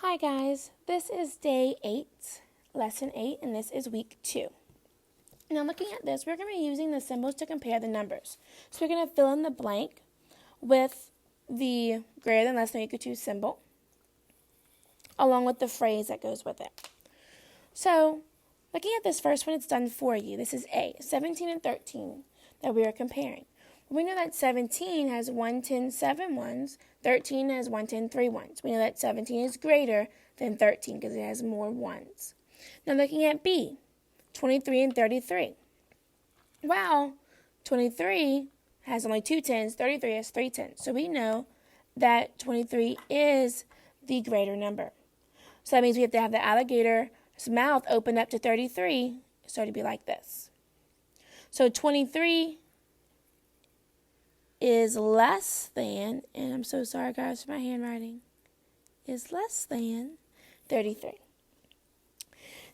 Hi guys, this is day 8, lesson 8, and this is week 2. Now looking at this, we're going to be using the symbols to compare the numbers. So we're going to fill in the blank with the greater than, less than, equal to symbol, along with the phrase that goes with it. So looking at this first one, it's done for you. This is A, 17 and 13 that we are comparing. We know that 17 has 1, 10, 7 ones. 13 has 1, 10, 3 ones. We know that 17 is greater than 13 because it has more ones. Now looking at B, 23 and 33. Well, 23 has only 2 tens, 33 has 3 tens. So we know that 23 is the greater number. So that means we have to have the alligator's mouth open up to 33, so it'd be like this. So 23 is less than, and I'm so sorry guys for my handwriting, is less than 33.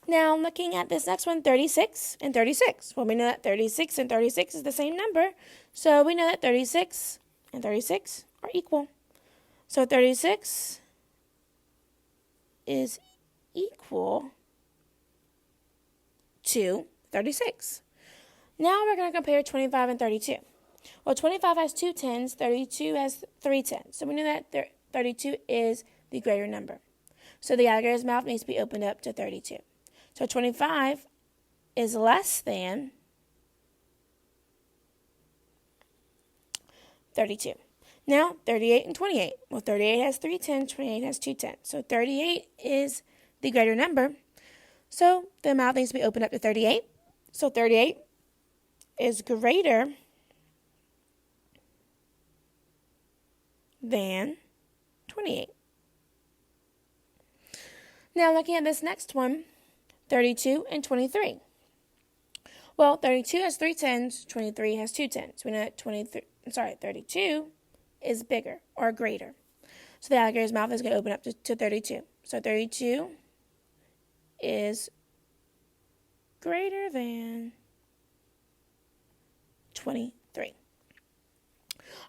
Now looking at this next one, 36 and 36. Well, we know that 36 and 36 is the same number, so we know that 36 and 36 are equal. So 36 is equal to 36. Now we're going to compare 25 and 32. Well, 25 has 2 tens, 32 has 3 tens. So we know that 32 is the greater number. So the alligator's mouth needs to be opened up to 32. So 25 is less than 32. Now, 38 and 28. Well, 38 has 3 tens, 28 has 2 tens. So 38 is the greater number. So the mouth needs to be opened up to 38. So 38 is greater than 28. Now looking at this next one, 32 and 23. Well, 32 has 3 tens, 23 has 2 tens. We know that 32 is bigger or greater. So the alligator's mouth is going to open up to 32. So 32 is greater than 23.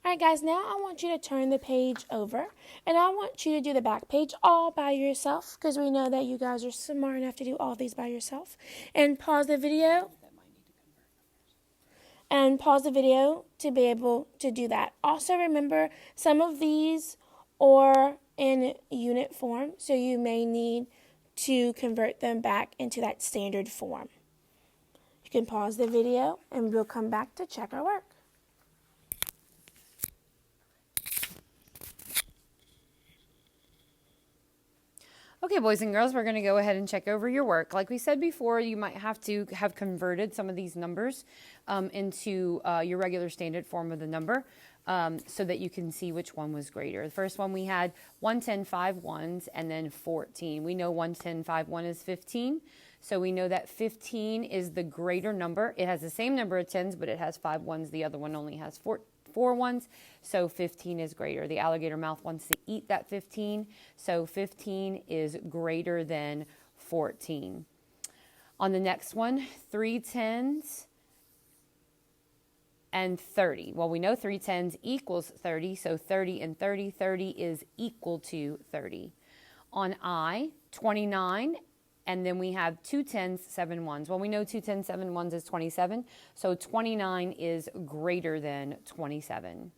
All right, guys, now I want you to turn the page over, and I want you to do the back page all by yourself, because we know that you guys are smart enough to do all these by yourself. And pause the video. To be able to do that. Also, remember, some of these are in unit form, so you may need to convert them back into that standard form. You can pause the video, and we'll come back to check our work. Okay, boys and girls, we're going to go ahead and check over your work. Like we said before, you might have to have converted some of these numbers into your regular standard form of the number so that you can see which one was greater. The first one we had 1, 10, 5 ones, and then 14. We know 1, 10, 5, 1 is 15. So we know that 15 is the greater number. It has the same number of tens, but it has 5 ones. The other one only has 4 ones, so 15 is greater. The alligator mouth wants to eat that 15, so 15 is greater than 14. On the next one, 3 tens and 30. Well, we know 3 tens equals 30, so 30 and 30, 30 is equal to 30. On I, 29, and then we have 2 tens, 7 ones. Well, we know 2 tens, 7 ones is 27, so 29 is greater than 27.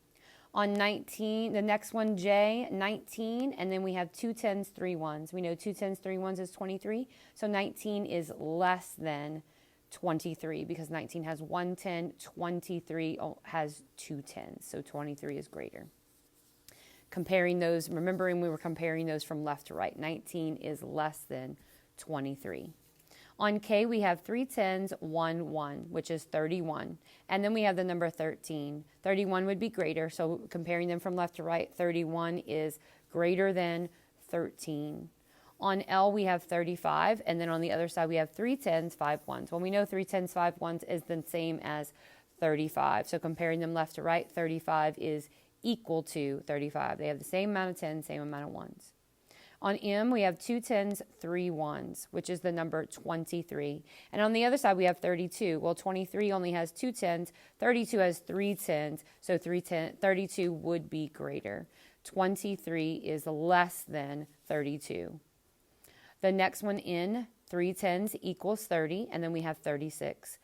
On 19, the next one, J, 19, and then we have 2 tens, 3 ones. We know 2 tens, 3 ones is 23, so 19 is less than 23 because 19 has 1 10, 23 has 2 tens, so 23 is greater. Comparing those, remembering we were comparing those from left to right, 19 is less than 23. On K, we have 3 tens, 1 1, which is 31. And then we have the number 13. 31 would be greater, so comparing them from left to right, 31 is greater than 13. On L, we have 35, and then on the other side, we have 3 tens, 5 ones. Well, we know 3 tens, 5 ones is the same as 35. So comparing them left to right, 35 is equal to 35. They have the same amount of tens, same amount of ones. On M, we have 2 tens, 3 ones, which is the number 23. And on the other side, we have 32. Well, 23 only has 2 tens. 32 has 3 tens, so 32 would be greater. 23 is less than 32. The next one in, 3 tens equals 30, and then we have 36.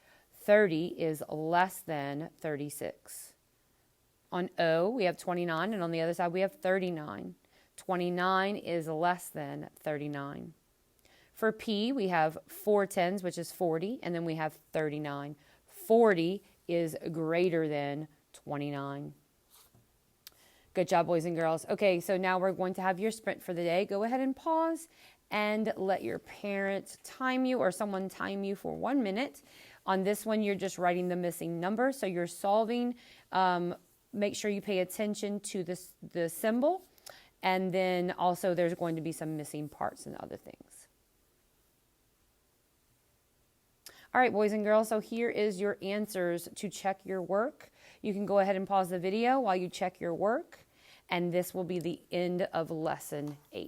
30 is less than 36. On O, we have 29, and on the other side, we have 39. 29 is less than 39. For P, we have 4 tens, which is 40, and then we have 39. 40 is greater than 29. Good job, boys and girls. Okay, so now we're going to have your sprint for the day. Go ahead and pause and let your parent time you or someone time you for 1 minute. On this one, you're just writing the missing number, so you're solving. Make sure you pay attention to the symbol, and then also there's going to be some missing parts and other things. All right, boys and girls, so here is your answers to check your work. You can go ahead and pause the video while you check your work, and this will be the end of lesson 8.